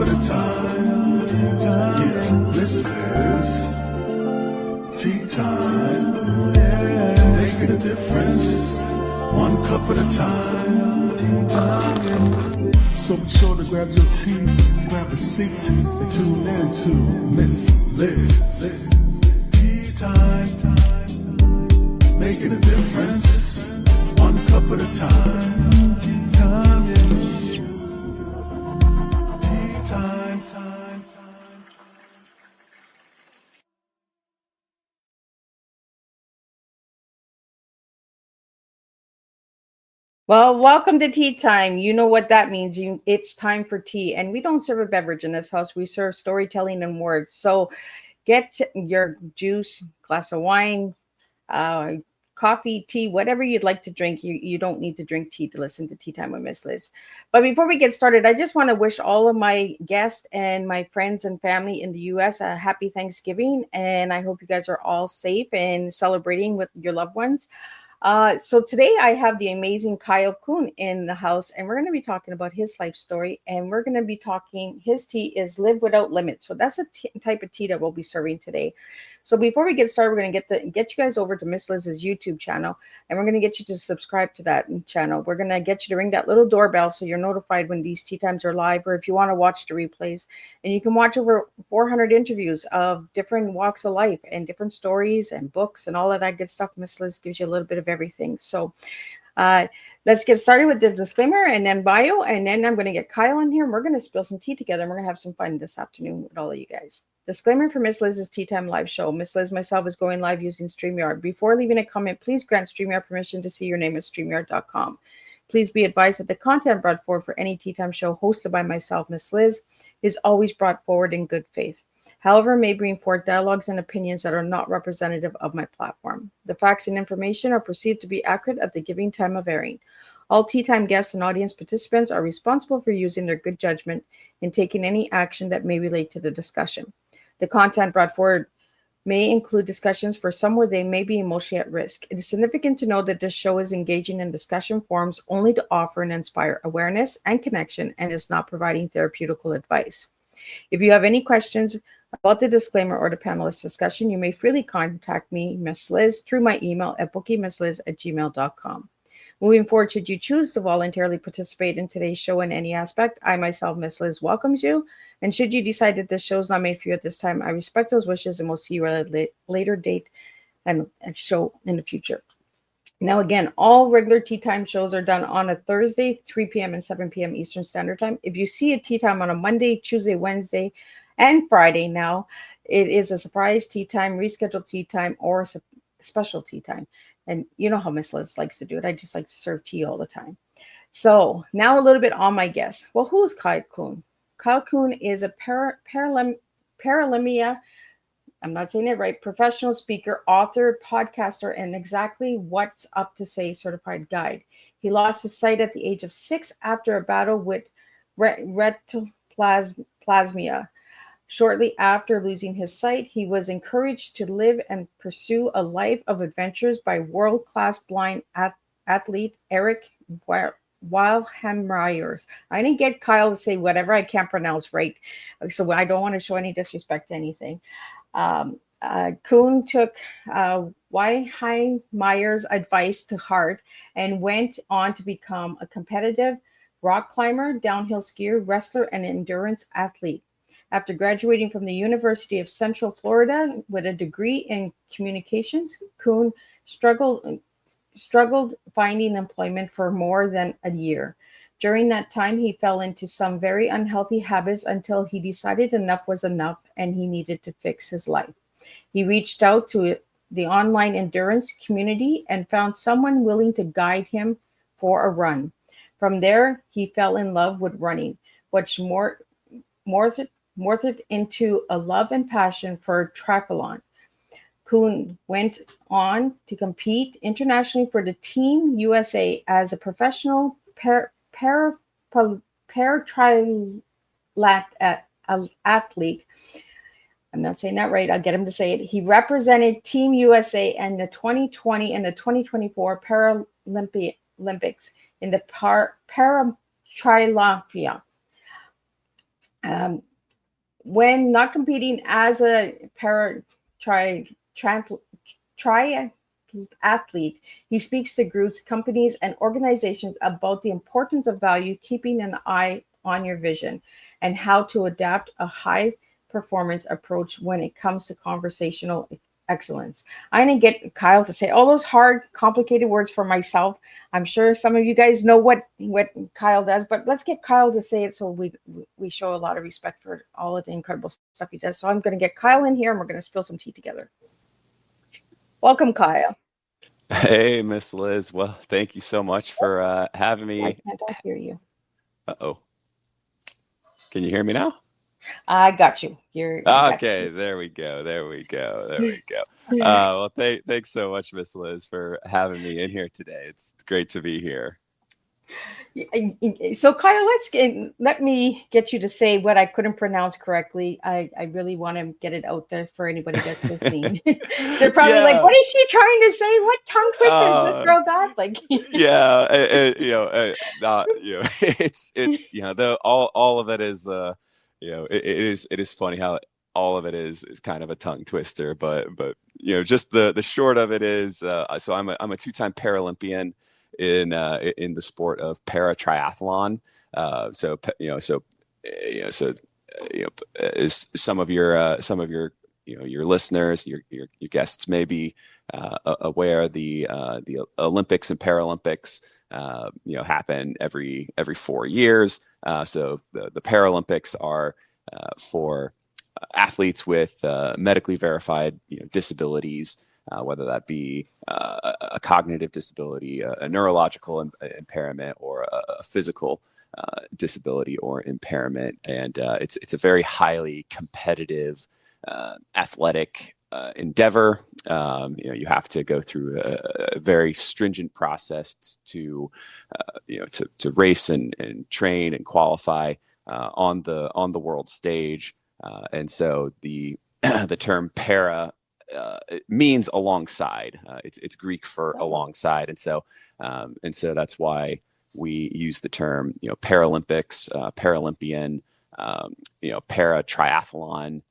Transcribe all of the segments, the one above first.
at a time. Yeah, this is tea time. Yeah, making a difference. One cup at a time. Tea time. So be sure to grab your tea, grab a seat, and tune in to Miss Liz. Tea time. Making a difference. One cup at a time. Tea time. Yeah. Tea time. Well, welcome to tea time. You know what that means. It's time for tea. And we don't serve a beverage in this house. We serve storytelling and words. So get your juice, glass of wine, uh, coffee, tea, whatever you'd like to drink. You don't need to drink tea to listen to Tea Time with Miss Liz. But before we get started, I just want to wish all of my guests and my friends and family in the U.S. a happy Thanksgiving. And I hope you guys are all safe and celebrating with your loved ones. So today I have the amazing Kyle Coon in the house, and we're going to be talking about his life story. And we're going to be talking, his tea is Live Without Limits. So that's a type of tea that we'll be serving today. So before we get started, we're going to get you guys over to Miss Liz's YouTube channel, and we're going to get you to subscribe to that channel. We're going to get you to ring that little doorbell so you're notified when these tea times are live, or if you want to watch the replays. And you can watch over 400 interviews of different walks of life and different stories and books and all of that good stuff. Miss Liz gives you a little bit of everything. So let's get started with the disclaimer and then bio, and then I'm going to get Kyle in here and we're going to spill some tea together, and we're going to have some fun this afternoon with all of you guys. Disclaimer for Miss Liz's Tea Time live show. Miss Liz myself is going live using StreamYard. Before leaving a comment, please grant StreamYard permission to see your name at StreamYard.com. Please be advised that the content brought forward for any Tea Time show hosted by myself, Miss Liz, is always brought forward in good faith. However, may bring forth dialogues and opinions that are not representative of my platform. The facts and information are perceived to be accurate at the giving time of airing. All Tea Time guests and audience participants are responsible for using their good judgment in taking any action that may relate to the discussion. The content brought forward may include discussions for some where they may be emotionally at risk. It is significant to know that this show is engaging in discussion forums only to offer and inspire awareness and connection, and is not providing therapeutical advice. If you have any questions about the disclaimer or the panelist discussion, you may freely contact me, Miss Liz, through my email at bookymissliz@gmail.com. Moving forward, should you choose to voluntarily participate in today's show in any aspect, I myself, Miss Liz, welcomes you. And should you decide that this show is not made for you at this time, I respect those wishes, and we'll see you at a later date and show in the future. Now, again, all regular Tea Time shows are done on a Thursday, 3 p.m. and 7 p.m. Eastern Standard Time. If you see a Tea Time on a Monday, Tuesday, Wednesday, and Friday now, it is a surprise Tea Time, rescheduled Tea Time, or a special Tea Time. And you know how Miss Liz likes to do it. I just like to serve tea all the time. So now a little bit on my guest. Well, who is Kyle Coon? Kyle Coon is a Paralympian, I'm not saying it right, professional speaker, author, podcaster, and exactly what's up to say certified guide. He lost his sight at the age of 6 after a battle with retoplasmia. Shortly after losing his sight, he was encouraged to live and pursue a life of adventures by world-class blind athlete Erik Weihenmayer. I didn't get Kyle to say whatever I can't pronounce right, so I don't want to show any disrespect to anything. Coon took Weihenmayer's advice to heart and went on to become a competitive rock climber, downhill skier, wrestler, and endurance athlete. After graduating from the University of Central Florida with a degree in communications, Coon struggled finding employment for more than a year. During that time, he fell into some very unhealthy habits until he decided enough was enough and he needed to fix his life. He reached out to the online endurance community and found someone willing to guide him for a run. From there, he fell in love with running, which morphed into a love and passion for triathlon. Coon went on to compete internationally for the Team USA as a professional paratriathlete. I'm not saying that right. I'll get him to say it. He represented Team USA in the 2020 and the 2024 Paralympics in the Paratriathlete. Um, when not competing as a triathlete, he speaks to groups, companies, and organizations about the importance of value, keeping an eye on your vision, and how to adapt a high performance approach when it comes to conversational excellence. I'm going to get Kyle to say all those hard, complicated words for myself. I'm sure some of you guys know what Kyle does, but let's get Kyle to say it so we show a lot of respect for all of the incredible stuff he does. So I'm going to get Kyle in here and we're going to spill some tea together. Welcome, Kyle. Hey, Miss Liz. Well, thank you so much for having I me. can't hear you. Uh-oh. Can you hear me now? I got you. I got Okay, you. there we go. There we go. There we go. Well, thanks so much, Miss Liz, for having me in here today. It's great to be here. So Kyle, let me get you to say what I couldn't pronounce correctly. I really want to get it out there for anybody that's listening. They're probably like, Yeah. "What is she trying to say? What tongue twister is this Uh, girl got?" Like, yeah. Not, all of it is, it is funny how all of it is kind of a tongue twister, but just the short of it is, so I'm a two-time Paralympian in the sport of paratriathlon. As some of your listeners, your guests may be aware, the Olympics and Paralympics happen every 4 years. So the Paralympics are for athletes with medically verified disabilities, whether that be a cognitive disability, a neurological impairment, or a physical disability or impairment. And it's a very highly competitive athletic endeavor. You have to go through a very stringent process to race and train and qualify on the world stage. And so the the term para it means alongside. It's Greek for alongside, and so that's why we use the term Paralympics, Paralympian, para triathlon.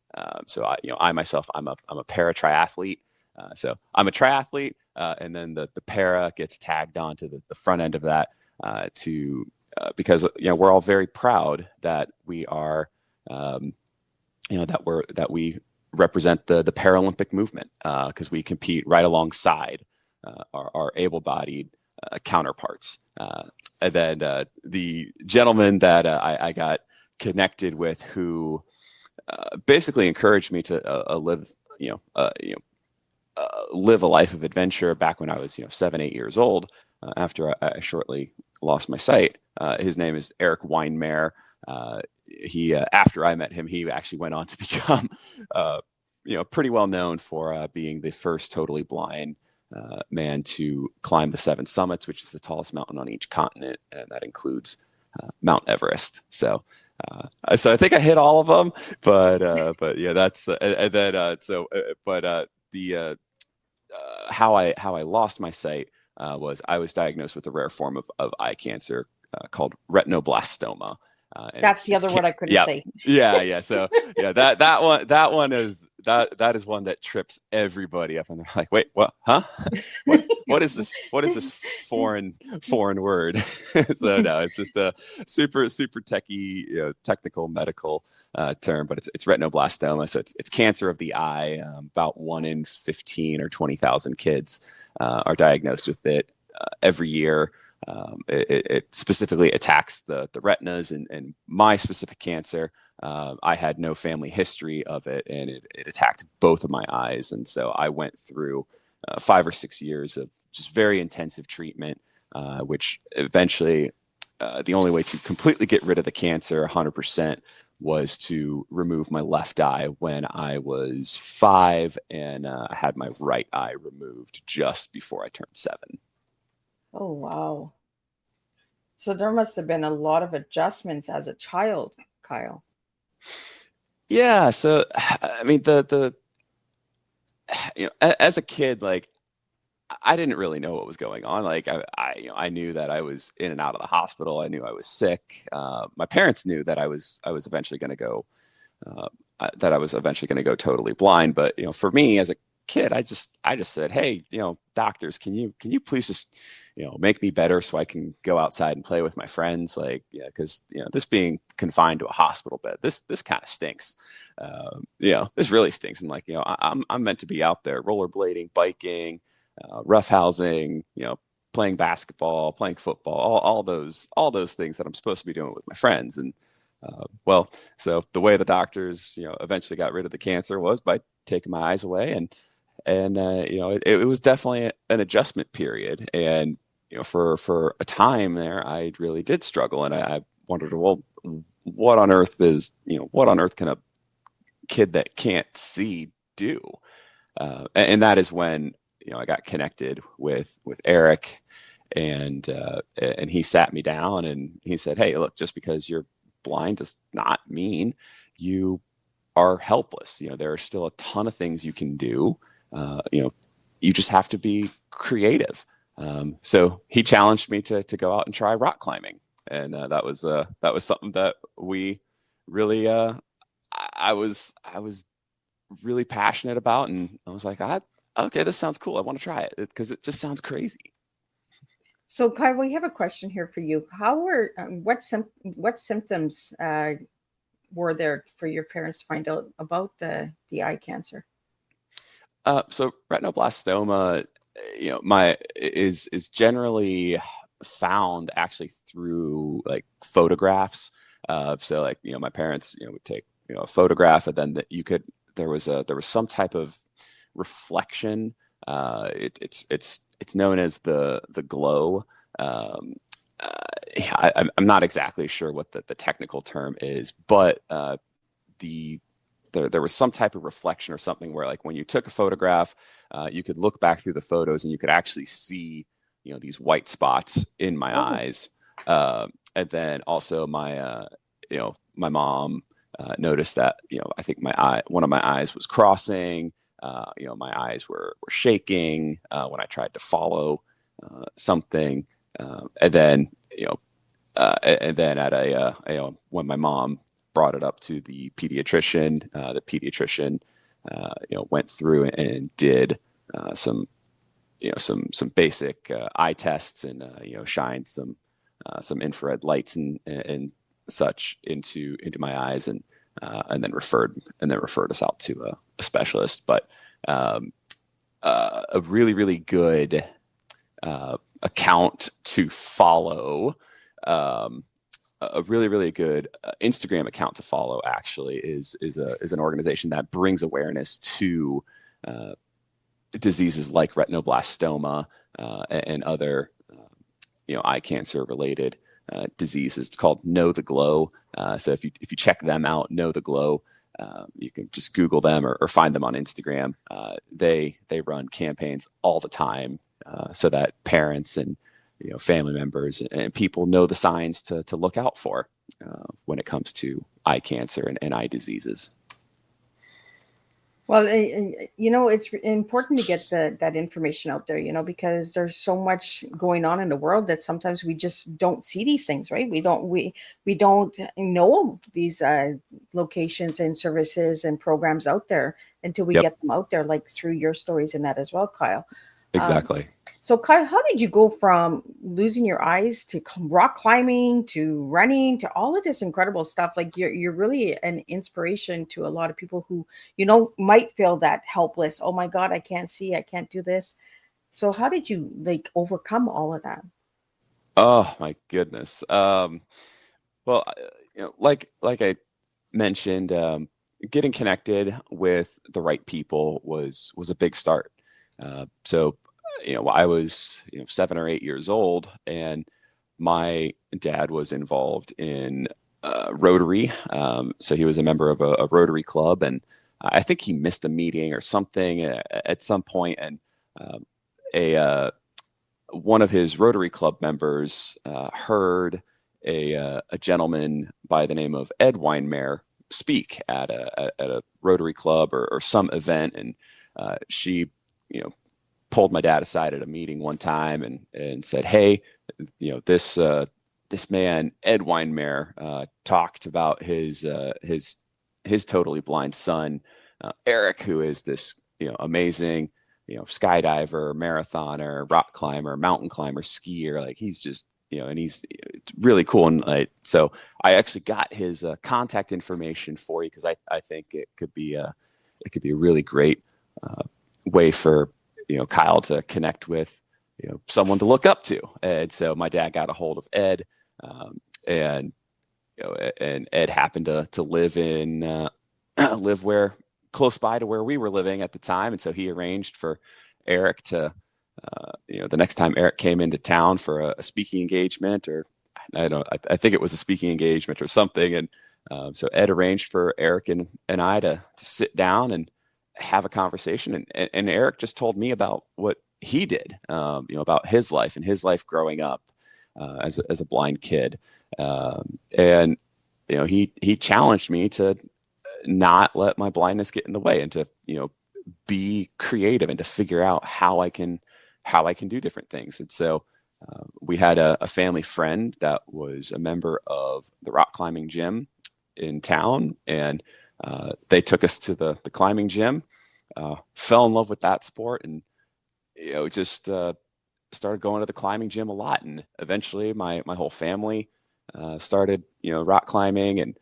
So I myself, I'm a para triathlete. So I'm a triathlete, and then the para gets tagged onto the front end of that because we're all very proud that we are that we represent the Paralympic movement because we compete right alongside our able-bodied counterparts. And then the gentleman that I got connected with, who basically encouraged me to live a life of adventure back when I was 7-8 years old, after I shortly lost my sight. His name is Erik Weihenmayer. He after I met him, he actually went on to become pretty well known for being the first totally blind man to climb the 7 summits, which is the tallest mountain on each continent, and that includes Mount Everest. So I think I hit all of them, but yeah, that's and then the how I lost my sight was I was diagnosed with a rare form of eye cancer called retinoblastoma. that's the other word I couldn't say. Yeah. So yeah, that one is one that trips everybody up, and they're like, wait, what? Huh? What is this? What is this foreign word? So no, it's just a super techie, technical medical term, but it's retinoblastoma. So it's cancer of the eye. About 1 in 15 or 20,000 kids are diagnosed with it every year. It specifically attacks the retinas, and my specific cancer, I had no family history of it, and it attacked both of my eyes. And so I went through 5 or 6 years of just very intensive treatment, which eventually the only way to completely get rid of the cancer 100% was to remove my left eye when I was 5, and I had my right eye removed just before I turned 7. Oh, wow. So there must have been a lot of adjustments as a child, Kyle. Yeah. So, I mean, as a kid, like, I didn't really know what was going on. Like I knew that I was in and out of the hospital. I knew I was sick. My parents knew that I was eventually going to go that I was eventually going to go totally blind. But for me as a kid, I just said, hey, doctors, can you please just make me better so I can go outside and play with my friends? Like, yeah, because this being confined to a hospital bed, this kind of stinks. This really stinks. And like, I'm meant to be out there rollerblading, biking, roughhousing, playing basketball, playing football, all those things that I'm supposed to be doing with my friends. And so the way the doctors, eventually got rid of the cancer was by taking my eyes away, and it was definitely an adjustment period. And for a time there, I really did struggle, and I wondered, well, what on earth can a kid that can't see do? And that is when I got connected with Erik, and he sat me down and he said, hey, look, just because you're blind does not mean you are helpless. There are still a ton of things you can do. You just have to be creative. So he challenged me to go out and try rock climbing, and that was something that we really I was really passionate about, and I was like, okay, this sounds cool. I want to try it because it just sounds crazy. So, Kyle, we have a question here for you. How were what symptoms were there for your parents to find out about the eye cancer? So retinoblastoma, my is generally found actually through like photographs. So like my parents would take a photograph, and then there was some type of reflection. It's known as the glow. I'm not exactly sure what the technical term is, but there was some type of reflection or something where, like, when you took a photograph, you could look back through the photos and you could actually see these white spots in my eyes. And then also my mom noticed that I think one of my eyes was crossing. My eyes were shaking when I tried to follow something, and then when my mom brought it up to the pediatrician, went through and did some basic eye tests, and shined some infrared lights and such into my eyes, and then referred us out to a specialist. But a really, really good account to follow, a really, really good Instagram account to follow, actually, is an organization that brings awareness to diseases like retinoblastoma and other eye cancer related diseases. It's called Know the Glow. So if you check them out, Know the Glow, you can just Google them or find them on Instagram. They run campaigns all the time so that parents and family members and people know the signs to look out for when it comes to eye cancer and eye diseases. Well, it's important to get that information out there, because there's so much going on in the world that sometimes we just don't see these things, right? We don't know these locations and services and programs out there until we get them out there, like through your stories and that as well, Kyle. Exactly. So, Kyle, how did you go from losing your eyes to rock climbing to running to all of this incredible stuff? Like, you're really an inspiration to a lot of people who, might feel that helpless. Oh my God, I can't see, I can't do this. So how did you overcome all of that? Oh my goodness. Well, like I mentioned, getting connected with the right people was a big start. So I was 7 or 8 years old, and my dad was involved in Rotary. So he was a member of a Rotary club, and I think he missed a meeting or something at some point, and one of his Rotary Club members heard a gentleman by the name of Erik Weihenmayer speak at a Rotary Club or some event, and she pulled my dad aside at a meeting one time and said, "Hey, this man Ed Weihenmayer talked about his totally blind son Erik, who is this amazing skydiver, marathoner, rock climber, mountain climber, skier. Like he's just and he's really cool. And so I actually got his contact information for you because I think it could be a really great way for Kyle to connect with someone to look up to. And so my dad got a hold of Ed, and and Ed happened to live in live where close by to where we were living at the time, and so he arranged for Erik to the next time Erik came into town for a speaking engagement, or I think it was a speaking engagement or something, and so Ed arranged for Erik and I to sit down and have a conversation, and Erik just told me about what he did, about his life and his life growing up as a blind kid, and he challenged me to not let my blindness get in the way and to be creative and to figure out how I can do different things. And so we had a family friend that was a member of the rock climbing gym in town, and they took us to the climbing gym, fell in love with that sport, and just started going to the climbing gym a lot. And eventually my whole family started rock climbing, and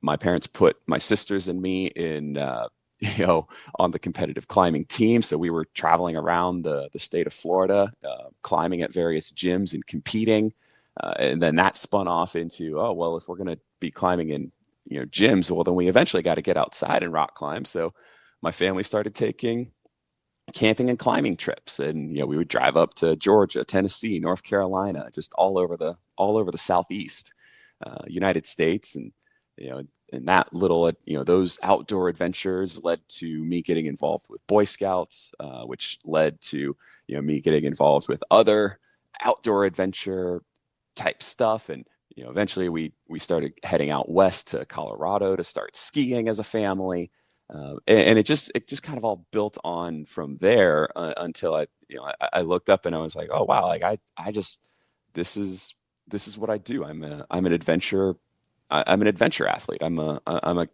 my parents put my sisters and me in on the competitive climbing team. So we were traveling around the state of Florida, climbing at various gyms and competing. And then that spun off into, oh, well, if we're going to be climbing in, gyms, well, then we eventually got to get outside and rock climb. So my family started taking camping and climbing trips. And, we would drive up to Georgia, Tennessee, North Carolina, just all over the Southeast United States. And, and that little, those outdoor adventures led to me getting involved with Boy Scouts, which led to, me getting involved with other outdoor adventure type stuff. And, eventually we started heading out west to Colorado to start skiing as a family. And it just kind of all built on from there until I looked up and I was like, oh, wow, like this is what I do. I'm an adventure athlete. I'm a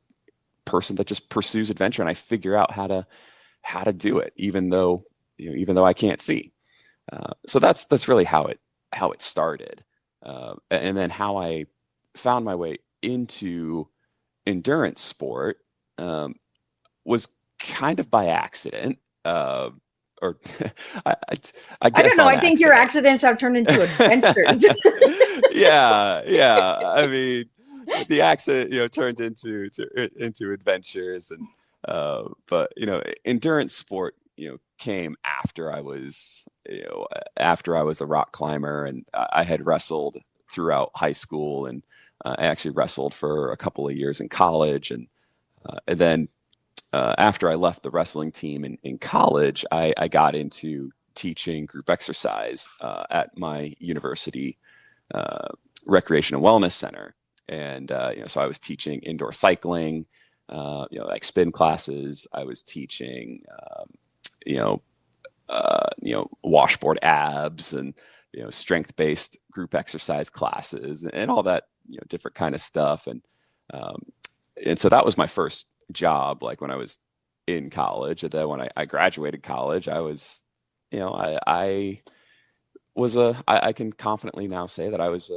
person that just pursues adventure, and I figure out how to do it, even though I can't see. So that's really how it started, and then how I found my way into endurance sport was kind kind of by accident. Or I guess don't know. I think your accident. accidents have turned into adventures. Yeah. I mean, the accident, turned into adventures, and but endurance sport, came after I was, a rock climber, and I had wrestled throughout high school, and I actually wrestled for a couple of years in college, and then after I left the wrestling team in college, I got into teaching group exercise at my university recreation and wellness center. And, so I was teaching indoor cycling, like spin classes. I was teaching, washboard abs and, strength-based group exercise classes and all that, different kind of stuff. And so that was my first job, like when I was in college. And then when I graduated college, I was, I can confidently now say that I was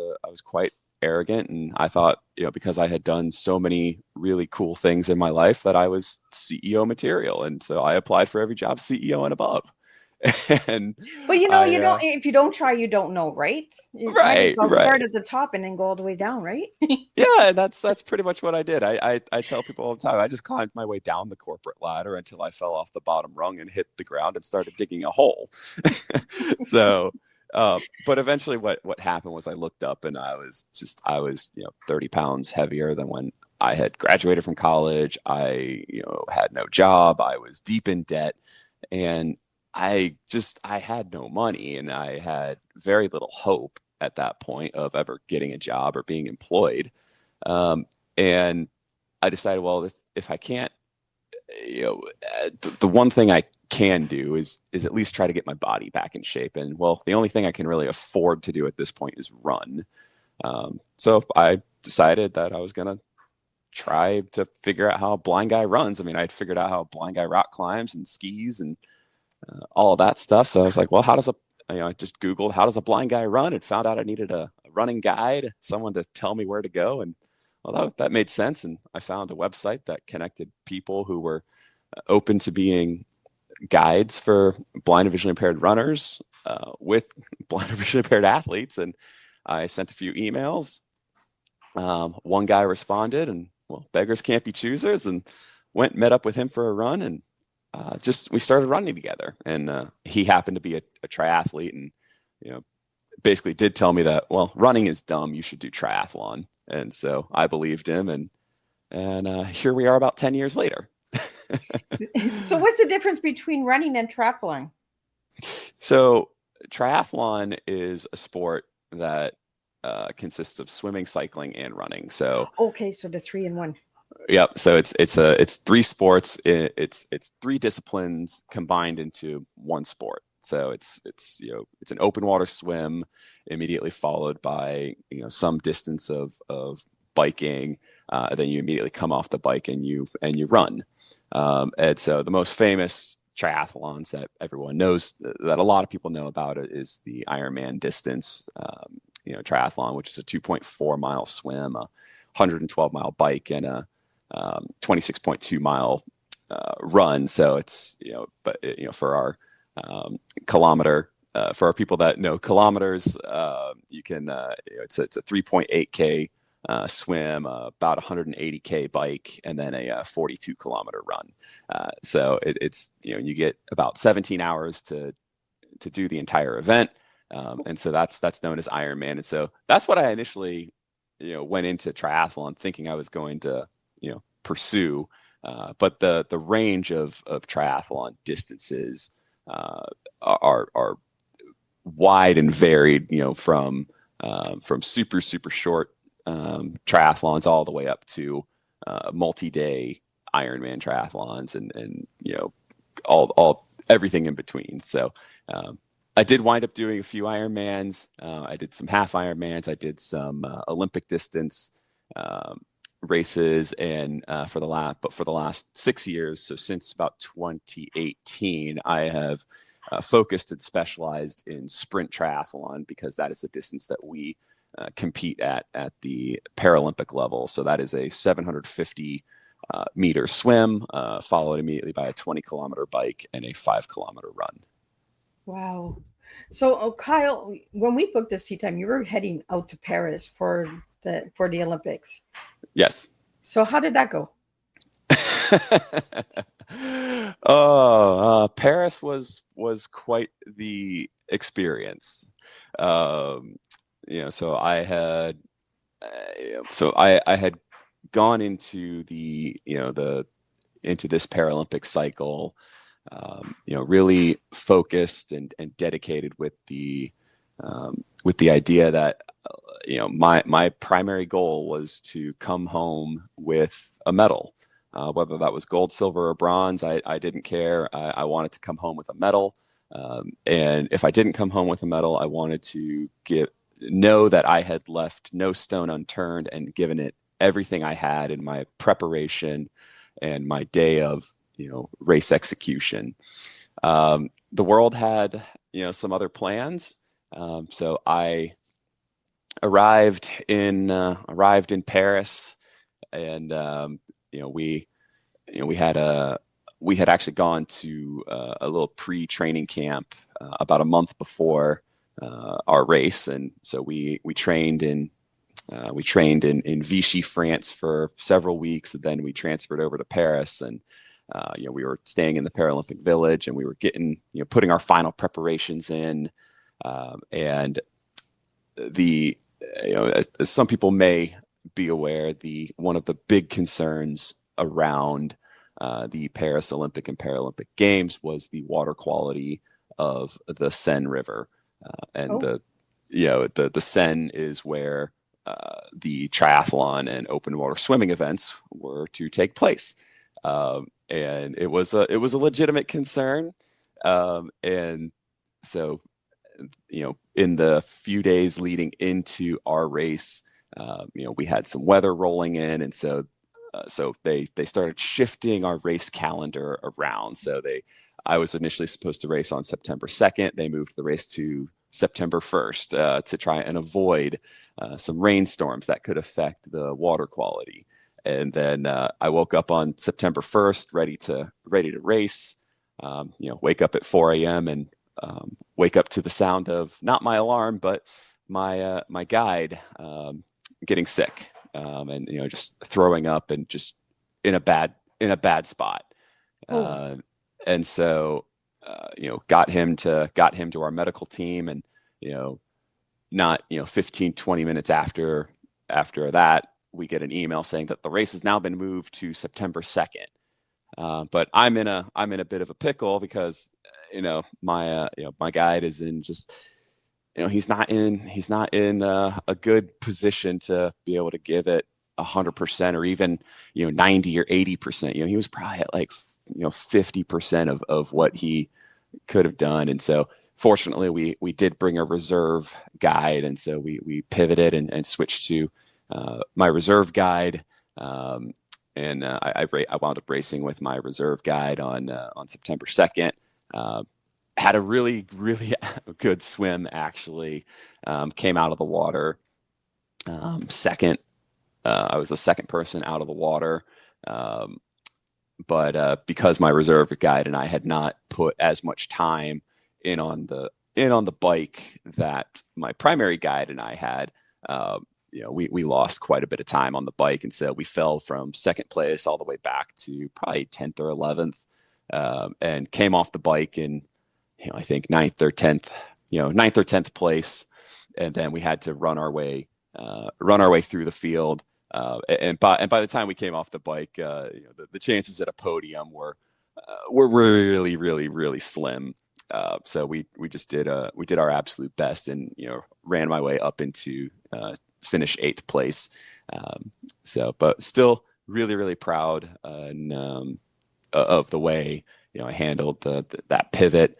quite arrogant, and I thought, because I had done so many really cool things in my life, that I was CEO material, and so I applied for every job CEO and above. And but if you don't try, you don't know, right? You might as well start at the top and then go all the way down, right? Yeah, and that's pretty much what I did. I tell people all the time, I just climbed my way down the corporate ladder until I fell off the bottom rung and hit the ground and started digging a hole. So but eventually what happened was I looked up, and I was 30 pounds heavier than when I had graduated from college. I had no job. I was deep in debt, and I had no money, and I had very little hope at that point of ever getting a job or being employed. And I decided, well, if I can't, the one thing I can do is at least try to get my body back in shape. And well, the only thing I can really afford to do at this point is run. So I decided that I was going to try to figure out how a blind guy runs. I mean, I'd figured out how a blind guy rock climbs and skis and all of that stuff. So I was like, well, I just Googled, how does a blind guy run, and found out I needed a running guide, someone to tell me where to go. And well, that made sense. And I found a website that connected people who were open to being guides for blind and visually impaired runners with blind and visually impaired athletes. And I sent a few emails. One guy responded, and well, beggars can't be choosers, and met up with him for a run, and we started running together. And he happened to be a triathlete, and basically did tell me that, well, running is dumb, you should do triathlon. And so I believed him, and here we are about 10 years later. So what's the difference between running and triathlon? So triathlon is a sport that consists of swimming, cycling, and running. So okay, so the 3 in 1. Yep. So it's 3 sports. It's 3 disciplines combined into one sport. So it's an open water swim, immediately followed by some distance of biking. Then you immediately come off the bike and you run. And so the most famous triathlons that everyone knows, that a lot of people know about it, is the Ironman distance, triathlon, which is a 2.4 mile swim, a 112 mile bike, and a 26.2 mile run. So it's for our kilometer, for our people that know kilometers, you can it's a 3.8K swim, about 180K bike, and then a 42 kilometer run. So it's you get about 17 hours to do the entire event. And so that's known as Ironman. And so that's what I initially went into triathlon thinking I was going to pursue. But the range of triathlon distances are wide and varied, from super short triathlons all the way up to multi-day Ironman triathlons, and all everything in between. So I did wind up doing a few Ironmans. I did some half Ironmans. I did some Olympic distance races, and for the last 6 years, so since about 2018, I have focused and specialized in sprint triathlon, because that is the distance that we compete at the Paralympic level. So that is a 750 meter swim, followed immediately by a 20 kilometer bike and a 5 kilometer run. Wow. So Kyle, when we booked this Teatime, you were heading out to Paris for the Olympics. Yes. So how did that go? Paris was quite the experience. So I had gone into into this Paralympic cycle, really focused and dedicated with the idea that my primary goal was to come home with a medal, whether that was gold, silver, or bronze. I didn't care. I wanted to come home with a medal, and if I didn't come home with a medal, I wanted to know that I had left no stone unturned and given it everything I had in my preparation and my day of race execution. The world had some other plans, so I arrived in Paris, and we had actually gone to a little pre-training camp about a month before our race, and so we trained in Vichy, France for several weeks, and then we transferred over to Paris, and we were staying in the Paralympic Village, and we were putting our final preparations in, and as some people may be aware, one of the big concerns around the Paris Olympic and Paralympic Games was the water quality of the Seine River, and the Seine is where the triathlon and open water swimming events were to take place. and it was a legitimate concern. And so, in the few days leading into our race, we had some weather rolling in, and so they started shifting our race calendar around. So I was initially supposed to race on September 2nd. They moved the race to September 1st to try and avoid some rainstorms that could affect the water quality. And then I woke up on September 1st, ready to race. Wake up at 4 a.m. and wake up to the sound of not my alarm, but my guide getting sick, and just throwing up and just in a bad spot. And so got him to our medical team, and not 15, 20 minutes after that, we get an email saying that the race has now been moved to September 2nd. But I'm in a bit of a pickle because my guide is in just he's not in a good position to be able to give it 100% or even 90 or 80%. He was probably at like 50% of what he could have done. And so fortunately we did bring a reserve guide, and so we pivoted and switched to my reserve guide. And I wound up racing with my reserve guide on September 2nd. Had a really, really good swim, actually. Came out of the water second. I was the second person out of the water. But because my reserve guide and I had not put as much time in on the bike that my primary guide and I had, we lost quite a bit of time on the bike, and so we fell from second place all the way back to probably 10th or 11th, and came off the bike in I think ninth or 10th place, and then we had to run our way through the field. And by the time we came off the bike, the chances at a podium were really, really, really slim. So we did our absolute best, and ran my way up into finish 8th place. But still really, really proud of the way I handled that pivot.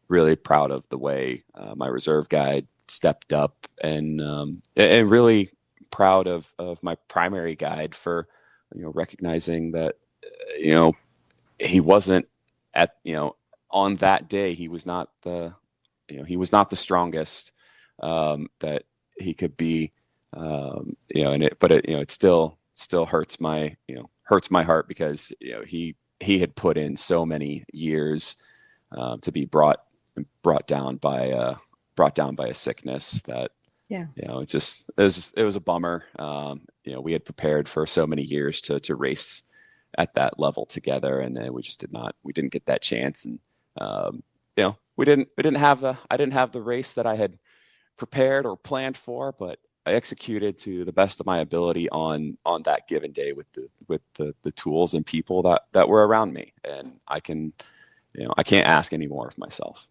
Really proud of the way my reserve guide stepped up, and really proud of my primary guide for recognizing that he wasn't at on that day, he was not the strongest that he could be, it still hurts my heart because he had put in so many years to be brought down by a sickness that it was a bummer. We had prepared for so many years to race at that level together, and we didn't get that chance. And I didn't have the race that I had prepared or planned for, but I executed to the best of my ability on that given day with the tools and people that were around me. And I can't ask any more of myself.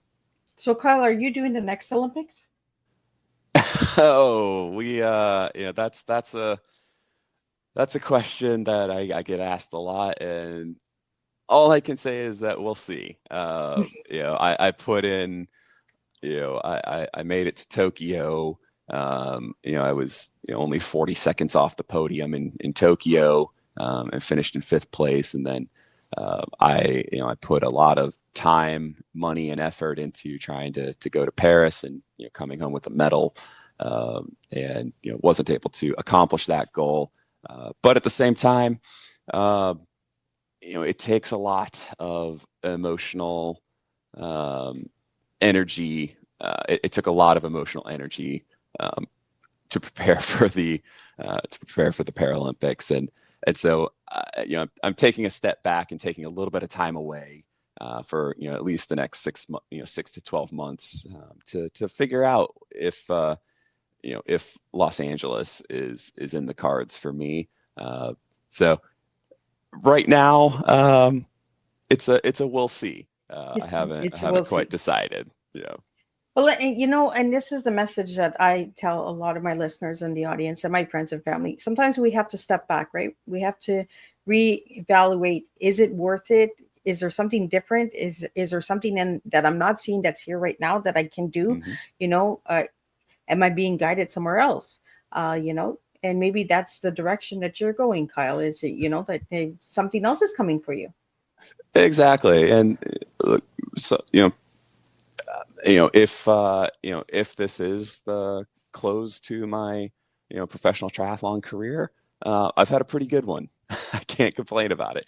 So Kyle, are you doing the next Olympics? Oh, that's a question that I get asked a lot, and all I can say is that we'll see. I put in, I made it to Tokyo. I was only 40 seconds off the podium in Tokyo, and finished in 5th place. And then I put a lot of time, money, and effort into trying to go to Paris and coming home with a medal, and wasn't able to accomplish that goal. But at the same time, it takes a lot of emotional energy. It took a lot of emotional energy to prepare for the Paralympics, and so I'm taking a step back and taking a little bit of time away for at least the next 6 to 12 months to figure out if Los Angeles is in the cards for me. So right now, it's a we'll see. I haven't quite decided. Yeah. Well, and this is the message that I tell a lot of my listeners in the audience and my friends and family. Sometimes we have to step back, right? We have to reevaluate, is it worth it? Is there something different? Is there something that I'm not seeing that's here right now that I can do? Mm-hmm. Am I being guided somewhere else? And maybe that's the direction that you're going, Kyle, is it, that something else is coming for you. Exactly. And so, if this is the close to my, professional triathlon career, I've had a pretty good one. I can't complain about it.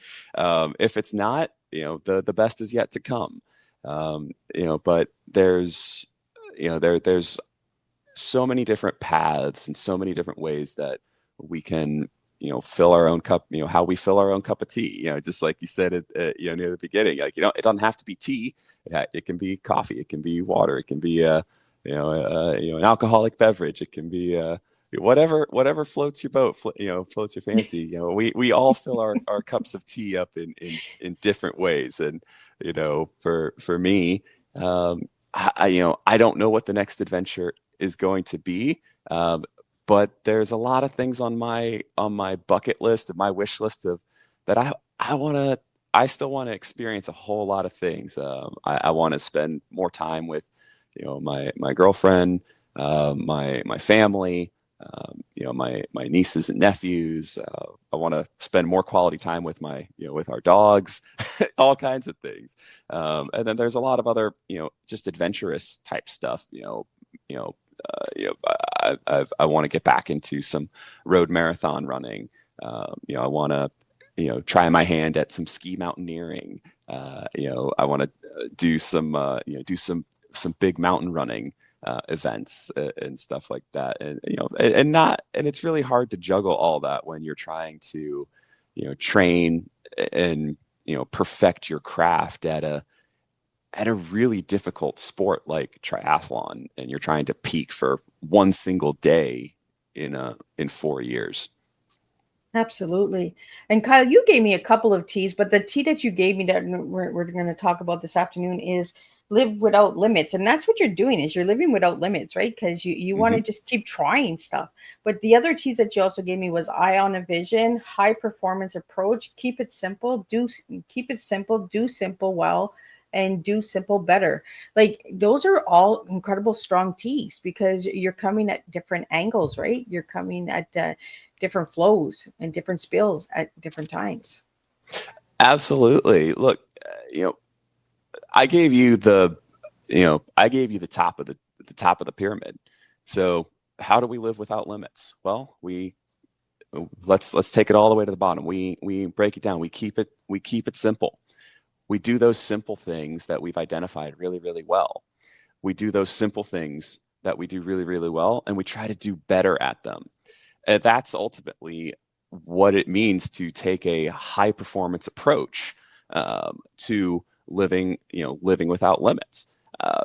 If it's not, the best is yet to come. But there's, there's so many different paths and so many different ways that we can, fill our own cup, how we fill our own cup of tea, just like you said near the beginning, like, it doesn't have to be tea. It can be coffee. It can be water. It can be, an alcoholic beverage. It can be, whatever floats your boat, floats your fancy. We all fill our cups of tea up in different ways. And, for me, I don't know what the next adventure is going to be. But there's a lot of things on my bucket list, of my wish list of that I still want to experience a whole lot of things. I want to spend more time with, my girlfriend, my family, my nieces and nephews. I want to spend more quality time with with our dogs, all kinds of things. And then there's a lot of other, just adventurous type stuff, I want to get back into some road marathon running. I want to, try my hand at some ski mountaineering. I want to do some big mountain running events and stuff like that. And, and it's really hard to juggle all that when you're trying to, train and, perfect your craft at a really difficult sport like triathlon, and you're trying to peak for one single day in 4 years. Absolutely. And Kyle, you gave me a couple of teas, but the tea that you gave me that we're going to talk about this afternoon is live without limits. And that's what you're doing, is you're living without limits, right? Because you want to just keep trying stuff. But the other teas that you also gave me was eye on a vision, high performance approach, keep it simple, do simple well, and do simple better. Like, those are all incredible strong teas, because you're coming at different angles, right? You're coming at different flows and different spills at different times. Absolutely. Look, I gave you the top of the top of the pyramid. So how do we live without limits? Well, let's take it all the way to the bottom. We break it down. We keep it simple. We do those simple things that we've identified really, really well. We do those simple things that we do really, really well, and we try to do better at them. And that's ultimately what it means to take a high performance approach to living without limits.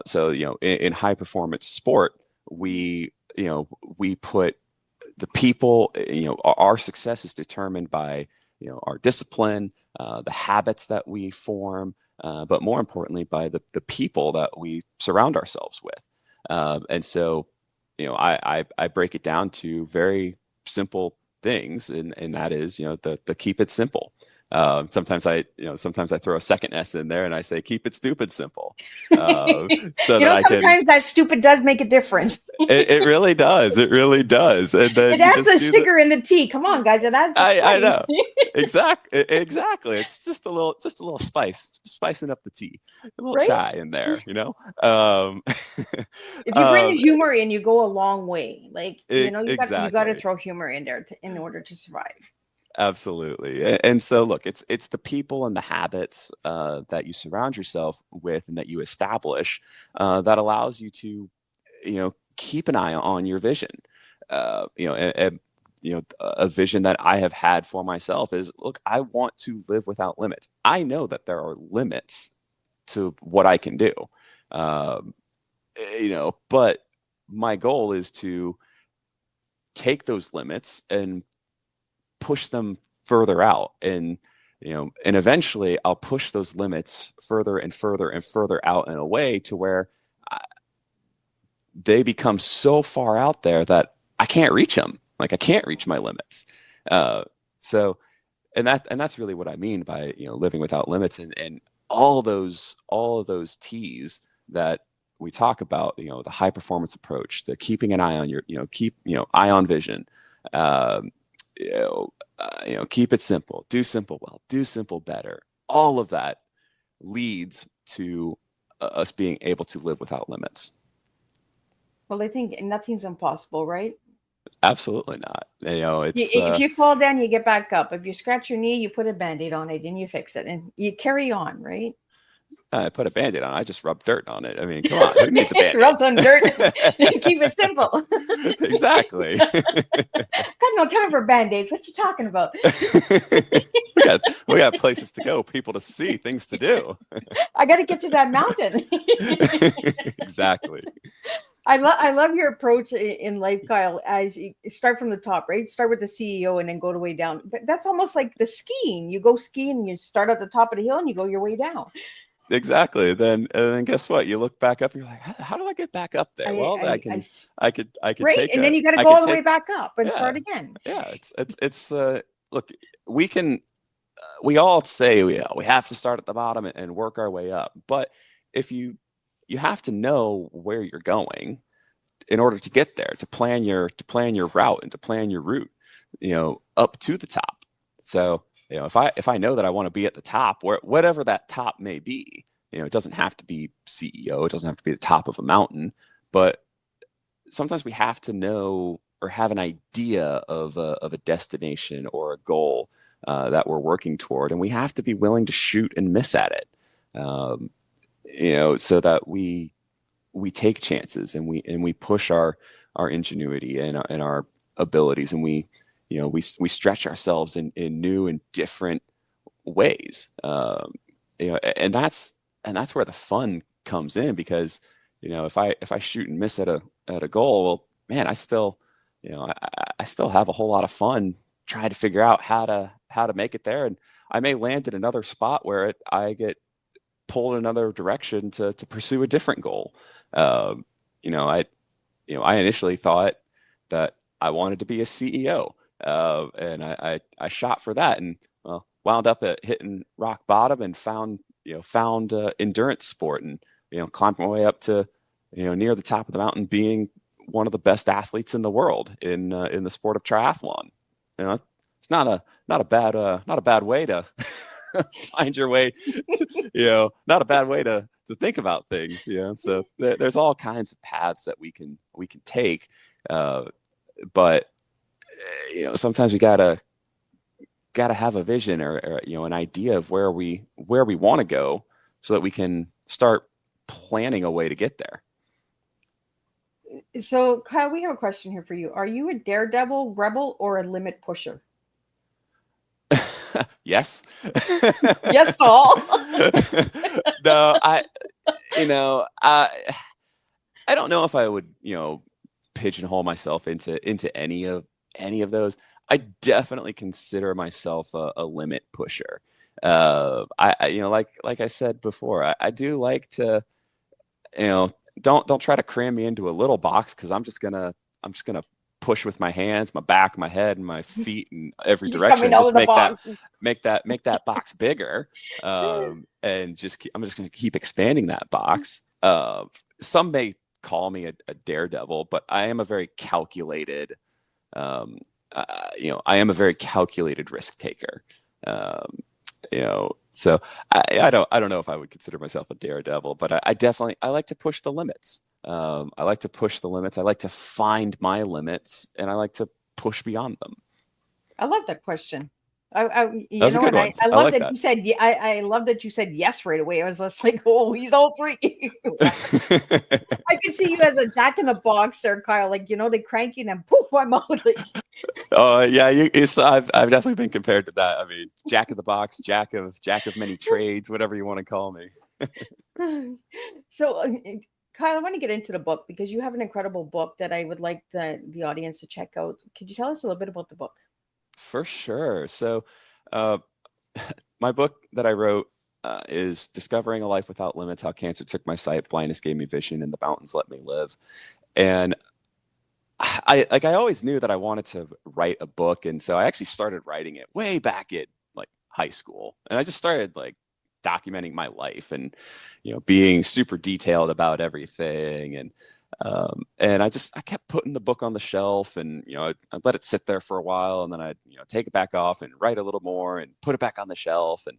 So, in high performance sport, we put the people, our success is determined by, our discipline, the habits that we form, but more importantly, by the people that we surround ourselves with. And so, I break it down to very simple things, and that is, the keep it simple. Sometimes I throw a second S in there and I say, keep it stupid simple. So that sometimes that stupid does make a difference. It really does. It really does. And then it adds a sugar in the tea. Come on, guys. It adds I know. Exactly. It's just a little spicing up the tea, a little chai in there, If you bring the humor in, you go a long way. Like, you got to throw humor in there in order to survive. Absolutely. And so, look, it's the people and the habits that you surround yourself with and that you establish that allows you to, keep an eye on your vision. A vision that I have had for myself is, look, I want to live without limits. I know that there are limits to what I can do, but my goal is to take those limits and push them further out, and eventually I'll push those limits further and further and further out in a way to where they become so far out there that I can't reach them. Like, I can't reach my limits. So and that's really what I mean by, living without limits, and all of those T's that we talk about, the high performance approach, the keeping an eye on your, eye on vision, um, keep it simple, do simple well, do simple better. All of that leads to us being able to live without limits. Well, I think nothing's impossible, right? Absolutely not. It's If you fall down, you get back up. If you scratch your knee, you put a Band-Aid on it and you fix it and you carry on, right? I put a Band-Aid on. I just rub dirt on it. I mean, come on, who needs a Band-Aid? Rub some dirt. Keep it simple. Exactly. Got no time for Band-Aids. What you talking about? we got places to go, people to see, things to do. I got to get to that mountain. Exactly. I love your approach in life, Kyle, as you start from the top, right? Start with the CEO and then go the way down. But that's almost like the skiing. You go skiing, you start at the top of the hill and you go your way down. Exactly. Then guess what? You look back up and you're like, how do I get back up there? I could right. take and then you got to go all the way back up and start again. Yeah. It's look, we all say we have to start at the bottom and work our way up. But if you have to know where you're going in order to get there, to plan your route and to plan your route, up to the top. So, if I know that I want to be at the top, whatever that top may be, it doesn't have to be CEO, it doesn't have to be the top of a mountain, but sometimes we have to know or have an idea of a destination or a goal that we're working toward, and we have to be willing to shoot and miss at it. So that we take chances and we push our ingenuity and our abilities, and we stretch ourselves in new and different ways. And that's where the fun comes in, because if I shoot and miss at a goal, well, man, I still have a whole lot of fun trying to figure out how to make it there, and I may land in another spot where I get pulled in another direction to pursue a different goal. I initially thought that I wanted to be a CEO, and I shot for that, and wound up at hitting rock bottom and found endurance sport, and climbed my way up to near the top of the mountain, being one of the best athletes in the world in the sport of triathlon. It's not a bad way to find your way to, not a bad way to think about things. So there's all kinds of paths that we can take, but sometimes we gotta have a vision or an idea of where we want to go, so that we can start planning a way to get there. So, Kyle, we have a question here for you. Are you a daredevil, rebel, or a limit pusher? Yes. Yes, Paul. No, I don't know if I would, pigeonhole myself into any of those. I definitely consider myself a limit pusher. Like I said before, I do like to, don't try to cram me into a little box, because I'm just gonna push with my hands, my back, my head, and my feet in every direction. Just make that box bigger, and I'm just going to keep expanding that box. Some may call me a daredevil, but I am a very calculated, I am a very calculated risk taker. So I don't know if I would consider myself a daredevil, but I like to push the limits. I like to push the limits. I like to find my limits, and I like to push beyond them. I love that question. I love that you said, I love that you said yes right away. I was just like, oh, he's all three. I can see you as a jack in the box there, Kyle. Like, they crank you and poof, I'm out. Like, oh yeah, I've definitely been compared to that. I mean, jack in the box, jack of many trades, whatever you want to call me. So, Kyle, I want to get into the book, because you have an incredible book that I would like the audience to check out. Could you tell us a little bit about the book? For sure. So, my book that I wrote is Discovering a Life Without Limits: How Cancer Took My Sight, Blindness Gave Me Vision, and the Mountains Let Me Live. And I always knew that I wanted to write a book. And so I actually started writing it way back at high school, and I just started like documenting my life and being super detailed about everything. And I kept putting the book on the shelf, and I'd let it sit there for a while, and then I'd take it back off and write a little more and put it back on the shelf. And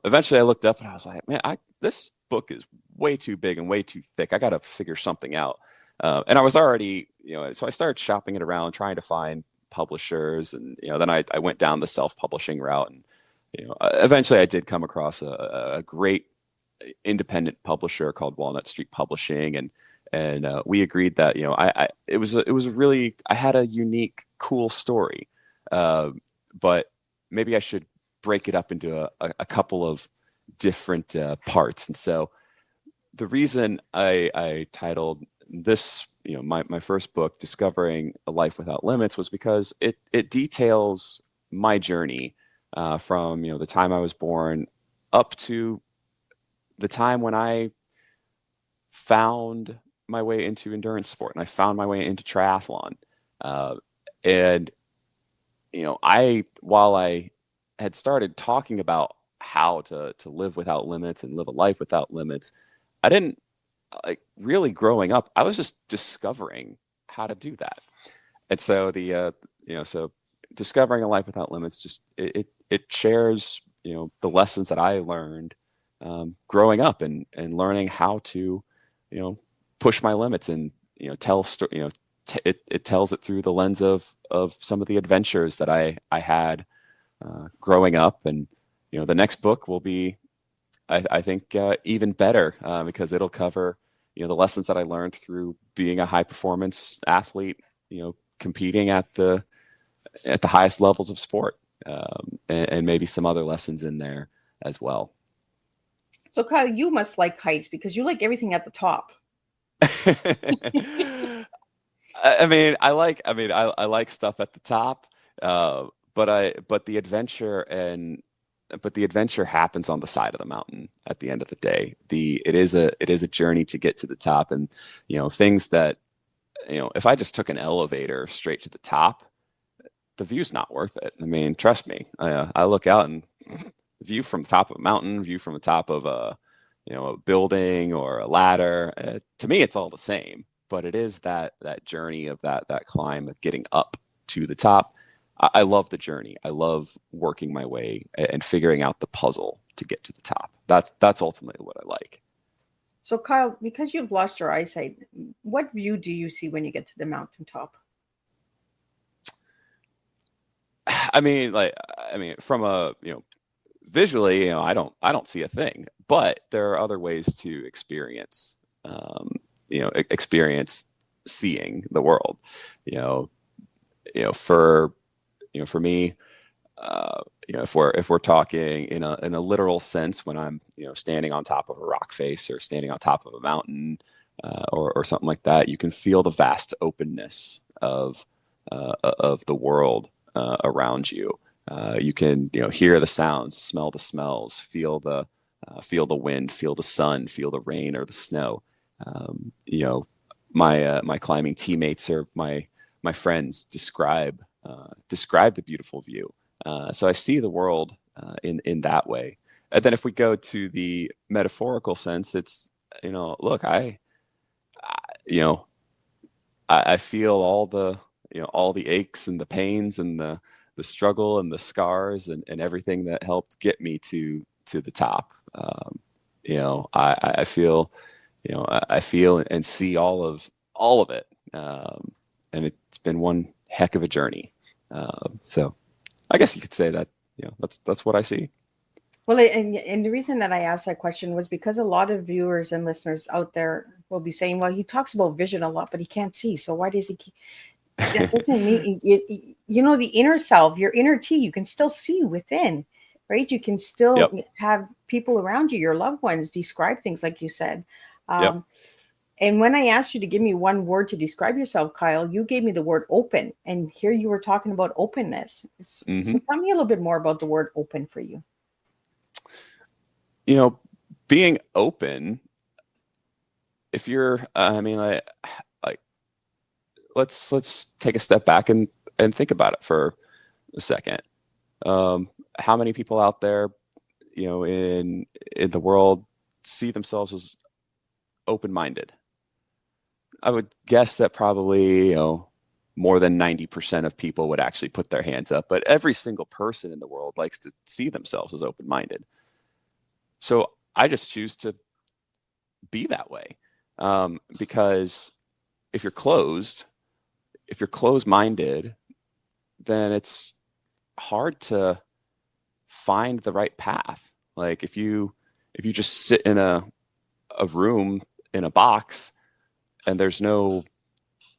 eventually I looked up and I was like, man, this book is way too big and way too thick. I got to figure something out. And I was already, so I started shopping it around, trying to find publishers. And, then I went down the self-publishing route. And, eventually I did come across a great independent publisher called Walnut Street Publishing. And we agreed that, it was a really, I had a unique, cool story. But maybe I should break it up into a couple of different parts. And so the reason I titled this, my first book, Discovering a Life Without Limits, was because it details my journey from, the time I was born up to the time when I found my way into endurance sport and I found my way into triathlon. And, while I had started talking about how to live without limits and live a life without limits, I didn't really growing up. I was just discovering how to do that. And so so Discovering a Life Without Limits, just it shares, the lessons that I learned growing up and learning how to, push my limits and, it tells it through the lens of some of the adventures that I had growing up. And the next book will be, I think, even better because it'll cover the lessons that I learned through being a high performance athlete, competing at the highest levels of sport, and maybe some other lessons in there as well. So Kyle, you must like heights because you like everything at the top. I like stuff at the top, but the adventure happens on the side of the mountain at the end of the day. It is a journey to get to the top, and things that if I just took an elevator straight to the top, the view's not worth it. I mean, trust me. I look out and view from the top of a mountain, view from the top of a building or a ladder. To me, it's all the same. But it is that journey of that climb of getting up to the top. I love the journey. I love working my way and figuring out the puzzle to get to the top. That's ultimately what I like. So Kyle, because you've lost your eyesight, what view do you see when you get to the mountaintop? From a visually, I don't see a thing. But there are other ways to experience seeing the world. For me, if we're talking in a literal sense, when I'm standing on top of a rock face or standing on top of a mountain or something like that, you can feel the vast openness of the world around you. You can hear the sounds, smell the smells, feel the wind, feel the sun, feel the rain or the snow. My climbing teammates or my friends describe the beautiful view. So I see the world in that way. And then if we go to the metaphorical sense, it's look, I feel all the aches and the pains and the struggle and the scars and everything that helped get me to the top. I feel and see all of it. And it's been one heck of a journey. So I guess you could say that, that's what I see. Well, and the reason that I asked that question was because a lot of viewers and listeners out there will be saying, well, he talks about vision a lot, but he can't see. So why does he keep... That doesn't mean, the inner self, your inner T, you can still see within, right? You can still have people around you, your loved ones, describe things like you said. And when I asked you to give me one word to describe yourself, Kyle, you gave me the word open. And here you were talking about openness. Mm-hmm. So tell me a little bit more about the word open for you. Being open, if you're, let's take a step back and think about it for a second. how many people out there, in the world see themselves as open-minded? I would guess that probably, more than 90% of people would actually put their hands up, but every single person in the world likes to see themselves as open-minded. So I just choose to be that way. Because if you're closed-minded, then it's hard to find the right path. Like if you just sit in a room in a box and there's no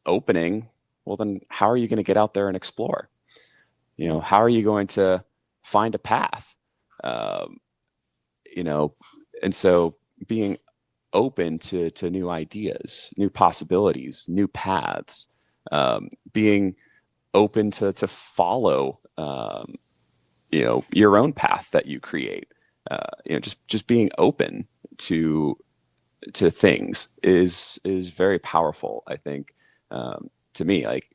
opening, well, then how are you going to get out there and explore? How are you going to find a path? And so being open to new ideas, new possibilities, new paths, being open to follow, your own path that you create. Just being open to things is very powerful, I think. To me, like,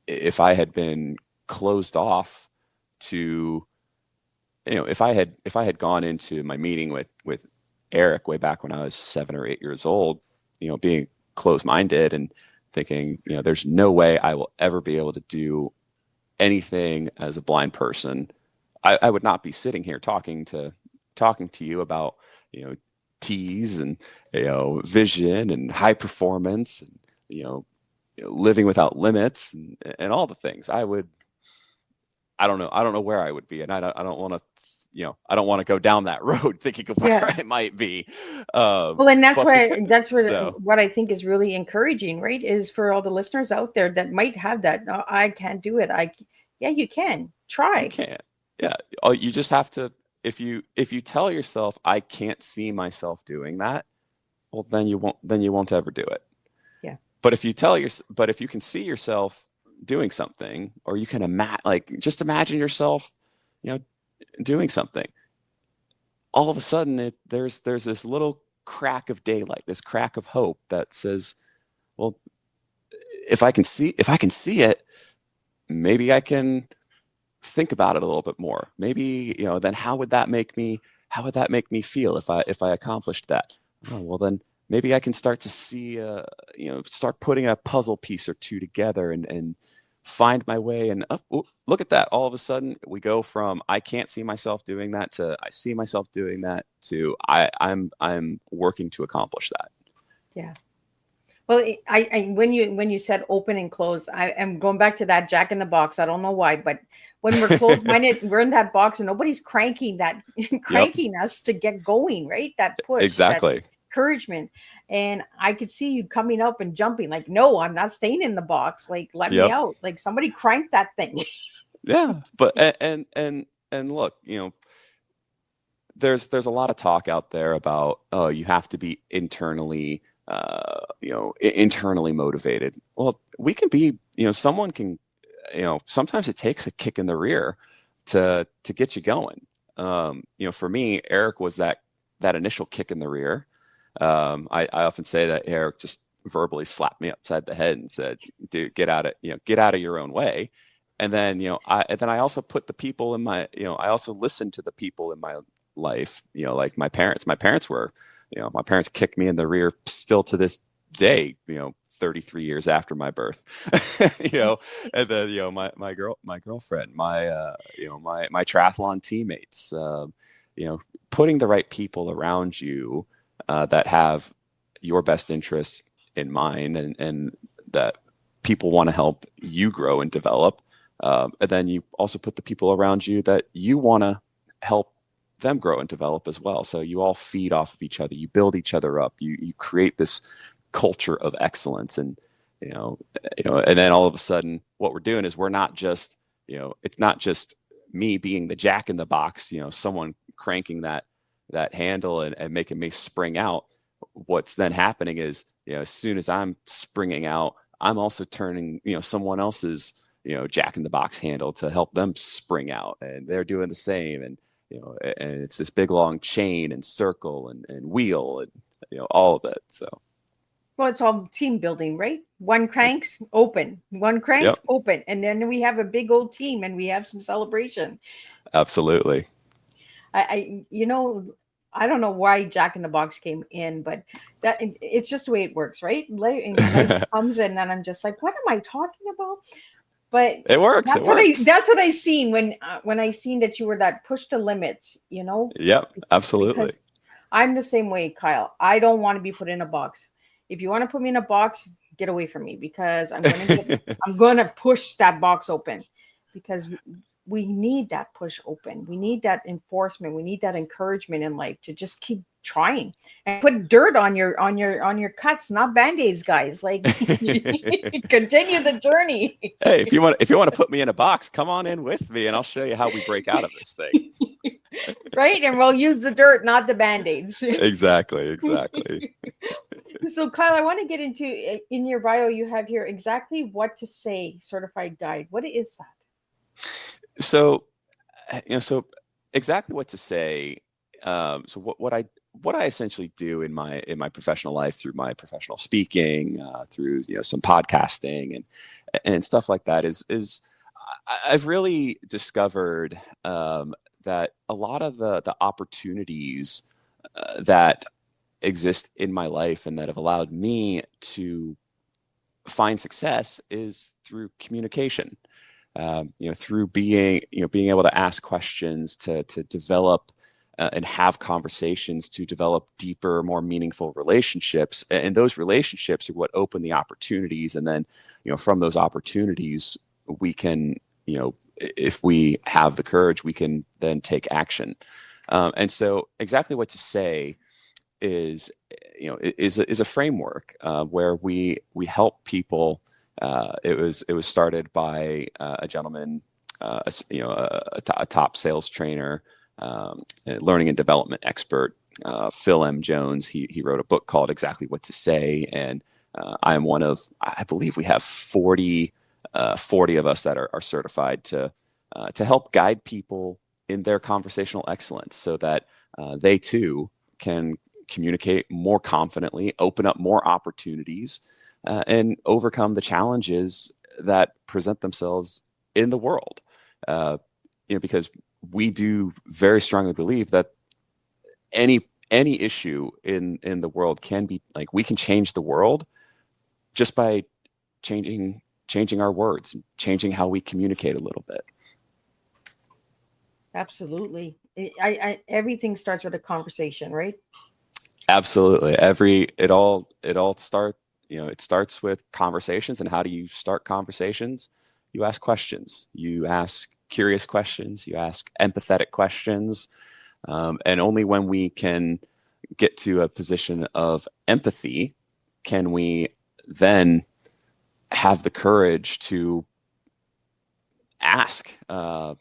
if I had been closed off to, if I had gone into my meeting with Erik way back when I was 7 or 8 years old, being closed-minded and thinking, there's no way I will ever be able to do anything as a blind person, I would not be sitting here talking to you about, T's and, vision and high performance and, living without limits and all the things. I don't know where I would be, and I don't want to, I don't want to go down that road thinking of where I might be. Well, and that's so, what I think is really encouraging, right? Is for all the listeners out there that might have that, "No, I can't do it." Yeah, you can try. You can. Yeah. You just have to, if you tell yourself, I can't see myself doing that, well, then you won't ever do it. Yeah. But if you can see yourself doing something, or you can just imagine yourself, doing something, all of a sudden there's this little crack of daylight, this crack of hope that says, well, if I can see it, maybe I can think about it a little bit more. Maybe, then how would that make me feel if I accomplished that? Oh, well, then maybe I can start to see, start putting a puzzle piece or two together and find my way. And look at that. All of a sudden we go from, I can't see myself doing that, to I see myself doing that, to I'm working to accomplish that. Yeah. Well, I when you said open and close, I am going back to that Jack in the Box. I don't know why, but when we're closed-minded, we're in that box and nobody's cranking us to get going, right? That push, Exactly. that encouragement. And I could see you coming up and jumping, like, no, I'm not staying in the box. Like, let me out. Like, somebody crank that thing. Yeah. But and look, there's a lot of talk out there about, oh, you have to be internally motivated. Well, we can be, someone can, sometimes it takes a kick in the rear to get you going. For me, Erik was that initial kick in the rear. I often say that Erik just verbally slapped me upside the head and said, dude, get out of your own way. And then, I also put the people in my, I also listened to the people in my life, like my parents. My parents kick me in the rear still to this day, 33 years after my birth. And then, my girlfriend, my triathlon teammates, putting the right people around you that have your best interests in mind, and that people want to help you grow and develop. And then you also put the people around you that you want to help them grow and develop as well. So you all feed off of each other. You build each other up. You create this culture of excellence. And, and then all of a sudden what we're doing is we're not just, it's not just me being the Jack in the Box, someone cranking that handle and making me spring out. What's then happening is, as soon as I'm springing out, I'm also turning, someone else's, Jack in the Box handle to help them spring out, and they're doing the same. And, and it's this big long chain and circle and wheel and, all of it. So. Well, it's all team building, right? One cranks, open. One cranks, Yep, open. And then we have a big old team and we have some celebration. absolutely. I don't know why Jack in the Box came in, but it's just the way it works, right? And life comes and then I'm just like, what am I talking about? But It works. It works. that's what I seen when I seen that you were that push the limits, Yep, because absolutely. I'm the same way, Kyle. I don't want to be put in a box. If you want to put me in a box, get away from me because I'm gonna push that box open because we need that push open. We need that enforcement. We need that encouragement in life to just keep trying and put dirt on your cuts, not band-aids, guys. Like continue the journey. Hey, if you want to put me in a box, come on in with me, and I'll show you how we break out of this thing. Right? And we'll use the dirt, not the band-aids. Exactly. So Kyle, I want to get into in your bio, you have here exactly what to say certified guide. What is that? So, so exactly what to say. So what I essentially do in my professional life through my professional speaking, through some podcasting and stuff like that is I've really discovered that a lot of the opportunities that exist in my life and that have allowed me to find success is through communication. Through being able to ask questions, to develop and have conversations, to develop deeper, more meaningful relationships, and those relationships are what open the opportunities. And then, from those opportunities, we can, if we have the courage, we can then take action. And so, exactly what to say is a framework where we help people. It was started by a gentleman, a top sales trainer, learning and development expert, Phil M. Jones. He wrote a book called Exactly What to Say, and I am one of, I believe we have 40 of us that are certified to help guide people in their conversational excellence, so that they too can communicate more confidently, open up more opportunities, and overcome the challenges that present themselves in the world. Because we do very strongly believe that any issue in the world can be, like, we can change the world just by changing our words, changing how we communicate a little bit. Absolutely. Everything starts with a conversation, right? Absolutely. It starts with conversations. And how do you start conversations? You ask questions. You ask curious questions. You ask empathetic questions. And only when we can get to a position of empathy can we then have the courage to ask,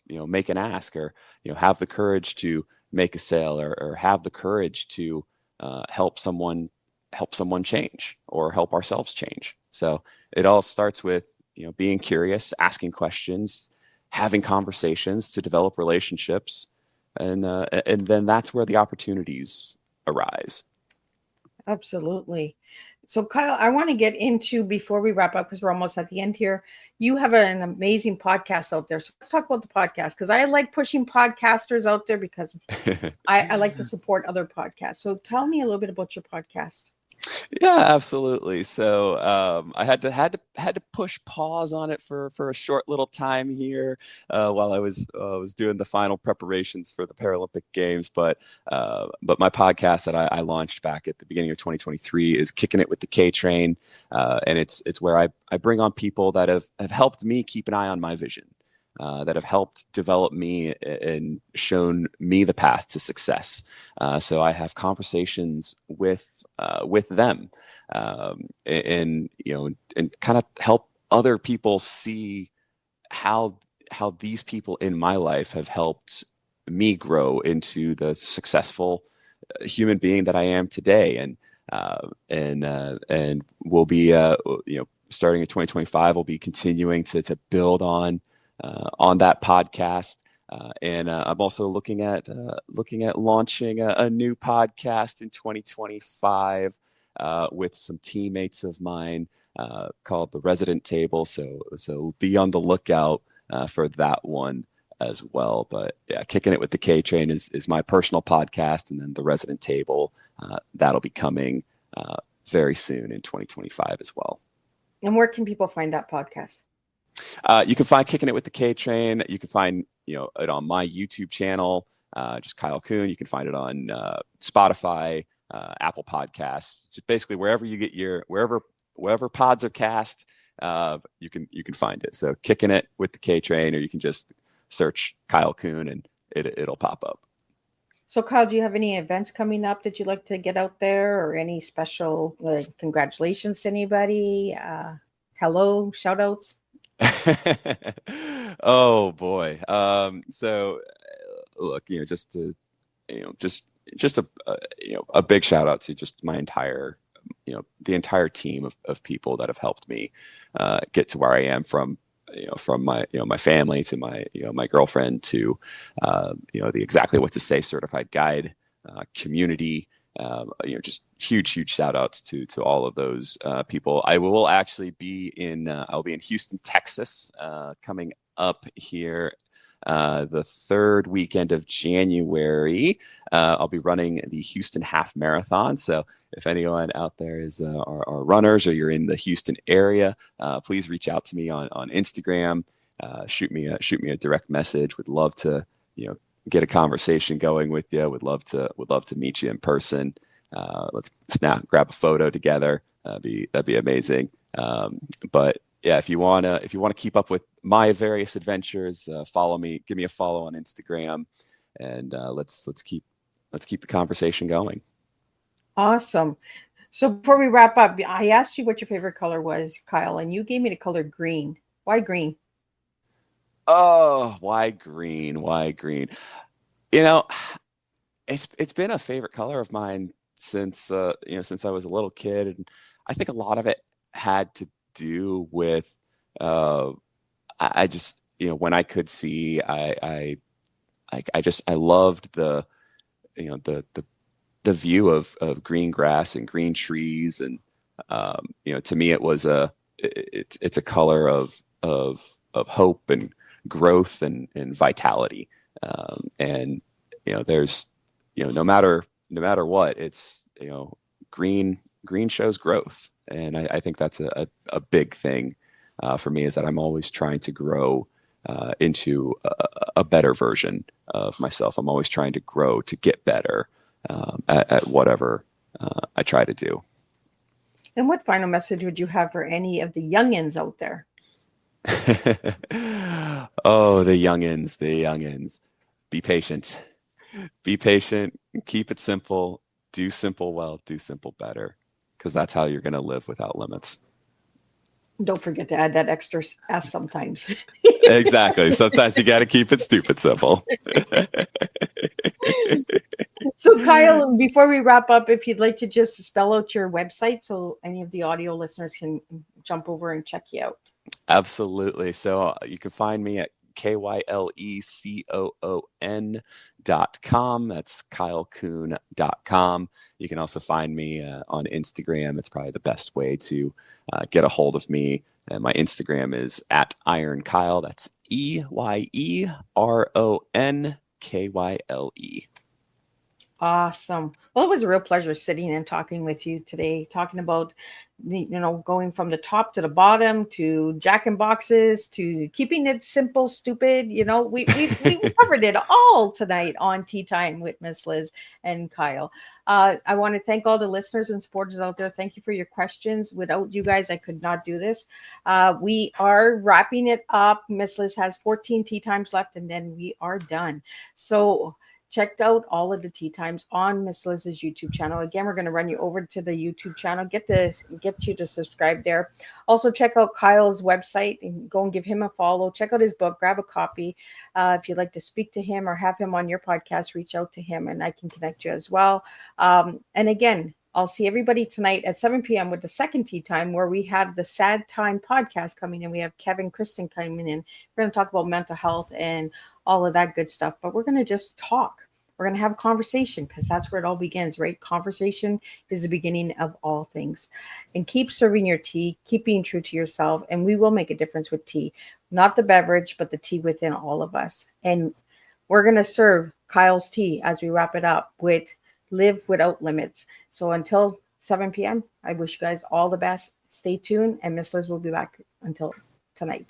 make an ask, or have the courage to make a sale, or have the courage to help someone change, or help ourselves change. So it all starts with being curious, asking questions, having conversations to develop relationships, and then that's where the opportunities arise. Absolutely. So Kyle, I want to get into, before we wrap up, because we're almost at the end here, you have an amazing podcast out there. So let's talk about the podcast, because I like pushing podcasters out there because I like to support other podcasts. So tell me a little bit about your podcast. Yeah, absolutely. So I had to push pause on it for a short little time here while I was doing the final preparations for the Paralympic Games. But my podcast that I launched back at the beginning of 2023 is Kicking It with the K Train, and it's where I bring on people that have helped me keep an eye on my vision. That have helped develop me and shown me the path to success. So I have conversations with them, and kind of help other people see how these people in my life have helped me grow into the successful human being that I am today. And we'll be starting in 2025, we'll be continuing to build on that podcast, and I'm also looking at launching a new podcast in 2025, with some teammates of mine called the Resident Table. So be on the lookout for that one as well. But yeah, Kicking It with the K Train is my personal podcast, and then the Resident Table that'll be coming very soon in 2025 as well. And where can people find that podcast? You can find Kicking It with the K Train. You can find it on my YouTube channel, just Kyle Coon. You can find it on Spotify, Apple Podcasts, just basically wherever you get wherever pods are cast. You can find it. So Kicking It with the K Train, or you can just search Kyle Coon and it'll pop up. So Kyle, do you have any events coming up that you'd like to get out there, or any special congratulations to anybody? Hello, shout outs? Oh boy. So look, just a big shout out to just my entire, the entire team of people that have helped me get to where I am, from my my family to my girlfriend to the Exactly What to Say certified guide community. Just huge shout outs to all of those people. I will actually be I'll be in Houston, Texas, coming up here the third weekend of January. I'll be running the Houston Half Marathon. So if anyone out there are runners, or you're in the Houston area, please reach out to me on Instagram. Shoot me a direct message. Would love to get a conversation going with you. Would love to meet you in person. Let's grab a photo together. That'd be amazing. But yeah, if you wanna keep up with my various adventures, follow me. Give me a follow on Instagram, and let's keep the conversation going. Awesome. So before we wrap up, I asked you what your favorite color was, Kyle, and you gave me the color green. Why green? Oh, why green? Why green? It's been a favorite color of mine since since I was a little kid, and I think a lot of it had to do with I just when I could see, I loved the the view of green grass and green trees, and to me it was it's a color of hope and growth and vitality, and there's no matter what, it's green shows growth, and I think that's a big thing for me, is that I'm always trying to grow into a better version of myself. I'm always trying to grow to get better at whatever I try to do. And what final message would you have for any of the youngins out there? Oh, the youngins. Be patient. Be patient. Keep it simple. Do simple well. Do simple better. Because that's how you're going to live without limits. Don't forget to add that extra S sometimes. Exactly. Sometimes you got to keep it stupid simple. So Kyle, before we wrap up, if you'd like to just spell out your website so any of the audio listeners can jump over and check you out. Absolutely. So you can find me at KYLECOON.com. That's KyleCoon.com. You can also find me on Instagram. It's probably the best way to get a hold of me. And my Instagram is at IronKyle. That's EYERONKYLE. Awesome. Well, it was a real pleasure sitting and talking with you today, talking about going from the top to the bottom, to jack in boxes, to keeping it simple, stupid. We covered it all tonight on Teatime with Miss Liz and Kyle. I want to thank all the listeners and supporters out there. Thank you for your questions. Without you guys, I could not do this. We are wrapping it up. Miss Liz has 14 tea times left, and then we are done. So checked out all of the tea times on Miss Liz's YouTube channel. Again, we're going to run you over to the YouTube channel. Get you to subscribe there. Also, check out Kyle's website and go and give him a follow. Check out his book. Grab a copy. If you'd like to speak to him or have him on your podcast, reach out to him and I can connect you as well. And again, I'll see everybody tonight at 7 p.m. with the second tea time, where we have the Sad Time podcast coming in. We have Kevin Kristen coming in. We're going to talk about mental health and all of that good stuff, but we're going to just talk. We're going to have a conversation because that's where it all begins, right? Conversation is the beginning of all things. And keep serving your tea, keep being true to yourself, and we will make a difference with tea. Not the beverage, but the tea within all of us. And we're going to serve Kyle's tea as we wrap it up with Live Without Limits. So until 7 p.m., I wish you guys all the best. Stay tuned, and Miss Liz will be back until tonight.